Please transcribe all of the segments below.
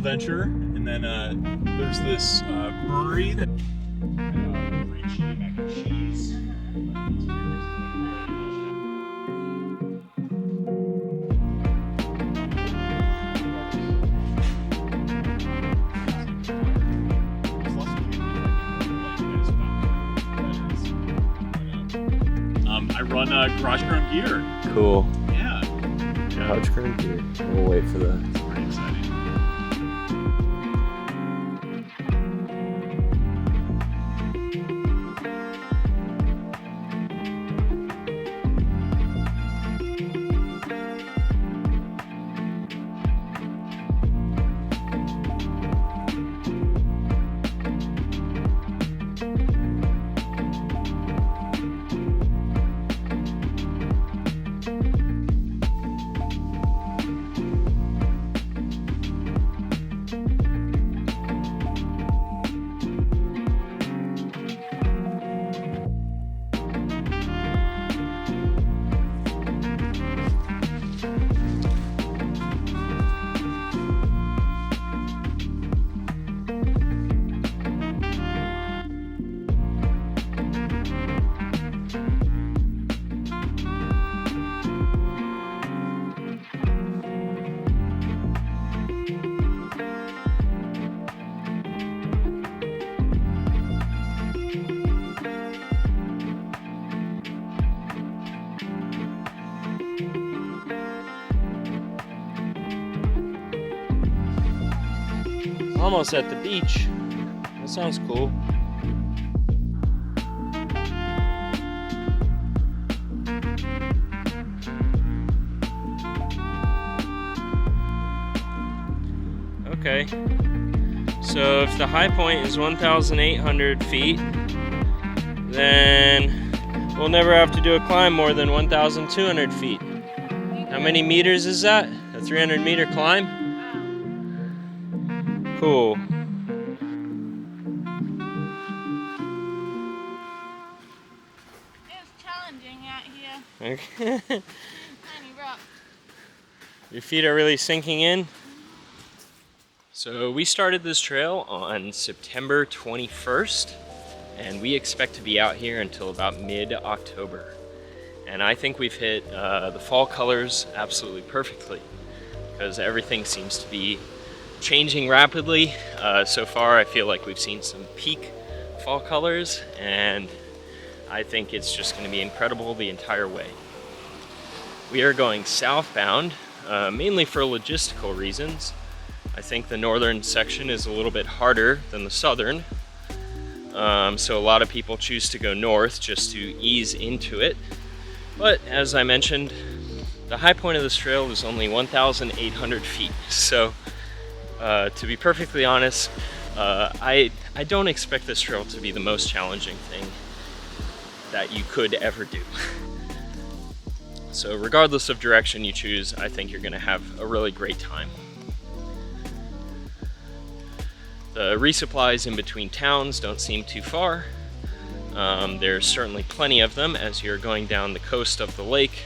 venture, and then there's this brewery that great cheese, mac and cheese. I run GarageGrownGear. Cool. Yeah. GarageGrownGear. We'll wait for that. It's pretty exciting. Almost at the beach. That sounds cool. Okay. So if the high point is 1,800 feet, then we'll never have to do a climb more than 1,200 feet. How many meters is that? A 300-meter climb? Cool. It's challenging out here. Okay. Tiny rock. Your feet are really sinking in. So we started this trail on September 21st, and we expect to be out here until about mid-October. And I think we've hit the fall colors absolutely perfectly, because everything seems to be changing rapidly. So far I feel like we've seen some peak fall colors, and I think it's just going to be incredible the entire way. We are going southbound, mainly for logistical reasons. I think the northern section is a little bit harder than the southern, so a lot of people choose to go north just to ease into it. But as I mentioned, the high point of this trail is only 1,800 feet, so to be perfectly honest, I don't expect this trail to be the most challenging thing that you could ever do. So regardless of direction you choose, I think you're going to have a really great time. The resupplies in between towns don't seem too far. There's certainly plenty of them as you're going down the coast of the lake.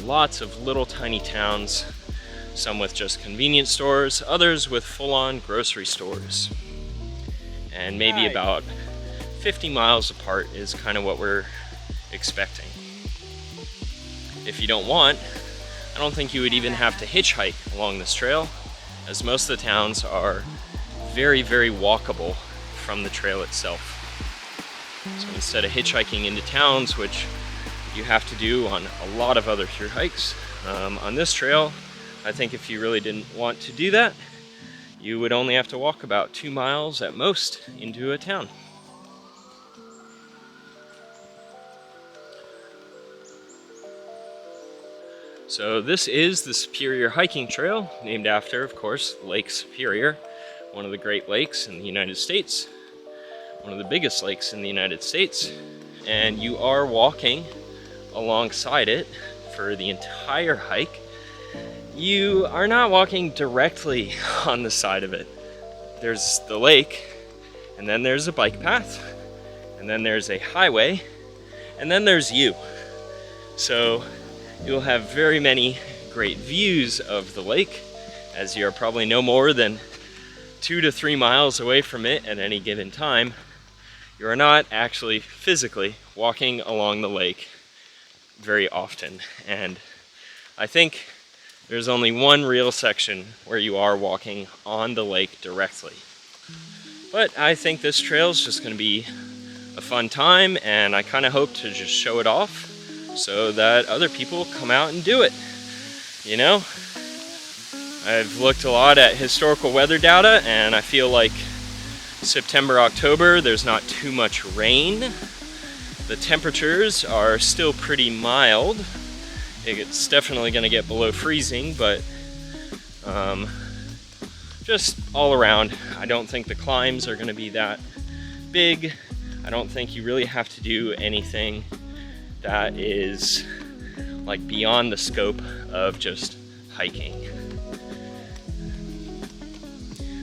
Lots of little tiny towns, some with just convenience stores, others with full-on grocery stores. And maybe about 50 miles apart is kind of what we're expecting. If you don't want, I don't think you would even have to hitchhike along this trail, as most of the towns are very, very walkable from the trail itself. So instead of hitchhiking into towns, which you have to do on a lot of other through hikes, on this trail, I think if you really didn't want to do that, you would only have to walk about 2 miles at most into a town. So this is the Superior Hiking Trail, named after, of course, Lake Superior, one of the Great Lakes in the United States, one of the biggest lakes in the United States, and you are walking alongside it for the entire hike. You are not walking directly on the side of it. There's the lake, and then there's a bike path, and then there's a highway, and then there's you. So you'll have very many great views of the lake, as you're probably no more than 2 to 3 miles away from it at any given time, you are not actually physically walking along the lake very often. And I think there's only one real section where you are walking on the lake directly. But I think this trail is just going to be a fun time, and I kind of hope to just show it off so that other people come out and do it. You know, I've looked a lot at historical weather data, and I feel like September, October, there's not too much rain. The temperatures are still pretty mild. It's definitely going to get below freezing, but just all around, I don't think the climbs are going to be that big. I don't think you really have to do anything that is like beyond the scope of just hiking.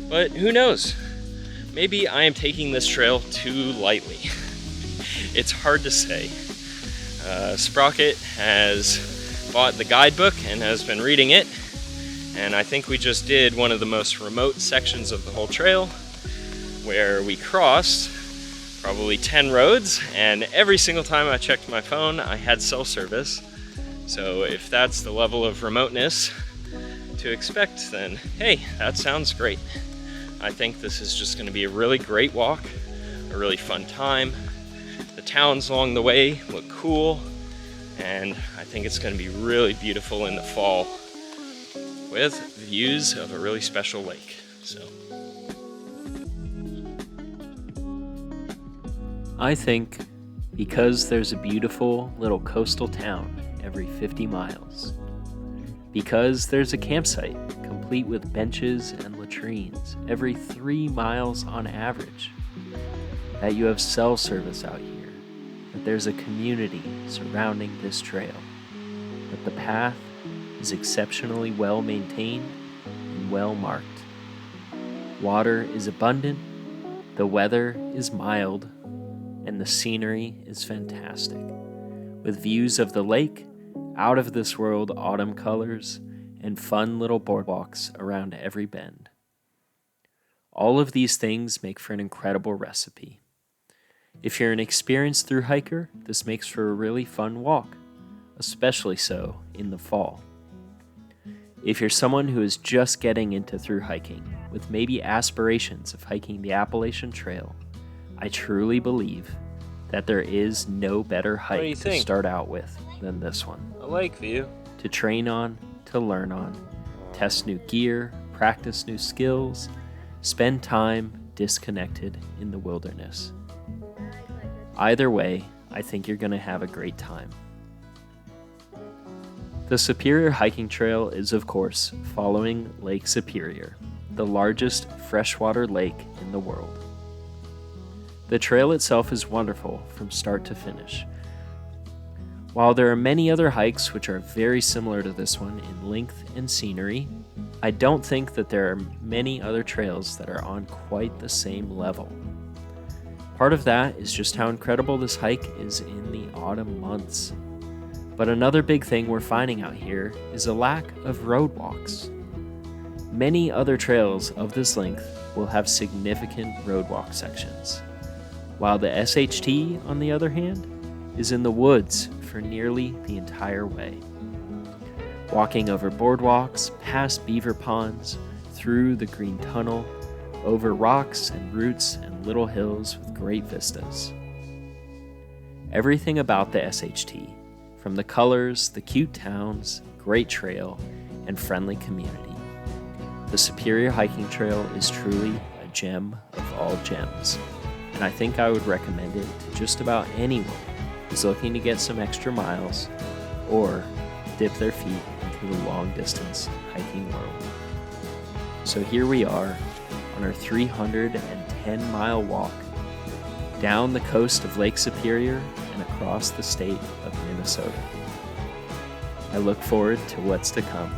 But who knows? Maybe I am taking this trail too lightly. It's hard to say. Sprocket has bought the guidebook and has been reading it, and I think we just did one of the most remote sections of the whole trail where we crossed probably 10 roads, and every single time I checked my phone I had cell service. So if that's the level of remoteness to expect, then hey, that sounds great. I think this is just going to be a really great walk, a really fun time. The towns along the way look cool, and I think it's going to be really beautiful in the fall with views of a really special lake. So I think because there's a beautiful little coastal town every 50 miles, because there's a campsite complete with benches and latrines every 3 miles on average, that you have cell service out here, that there's a community surrounding this trail, that the path is exceptionally well maintained and well marked. Water is abundant, the weather is mild, and the scenery is fantastic, with views of the lake, out of this world autumn colors, and fun little boardwalks around every bend. All of these things make for an incredible recipe. If you're an experienced thru hiker, this makes for a really fun walk, especially so in the fall. If you're someone who is just getting into thru hiking, with maybe aspirations of hiking the Appalachian Trail, I truly believe that there is no better hike to start out with than this one. a lake view. To train on, to learn on, test new gear, practice new skills, spend time disconnected in the wilderness. Either way, I think you're going to have a great time. The Superior Hiking Trail is, of course, following Lake Superior, the largest freshwater lake in the world. The trail itself is wonderful from start to finish. While there are many other hikes which are very similar to this one in length and scenery, I don't think that there are many other trails that are on quite the same level. Part of that is just how incredible this hike is in the autumn months. But another big thing we're finding out here is a lack of roadwalks. Many other trails of this length will have significant roadwalk sections, while the SHT, on the other hand, is in the woods for nearly the entire way. Walking over boardwalks, past beaver ponds, through the green tunnel, over rocks and roots and little hills with great vistas. Everything about the SHT, from the colors, the cute towns, great trail, and friendly community. The Superior Hiking Trail is truly a gem of all gems, and I think I would recommend it to just about anyone who's looking to get some extra miles or dip their feet into the long-distance hiking world. So here we are on our 310-mile walk down the coast of Lake Superior and across the state of Minnesota. I look forward to what's to come.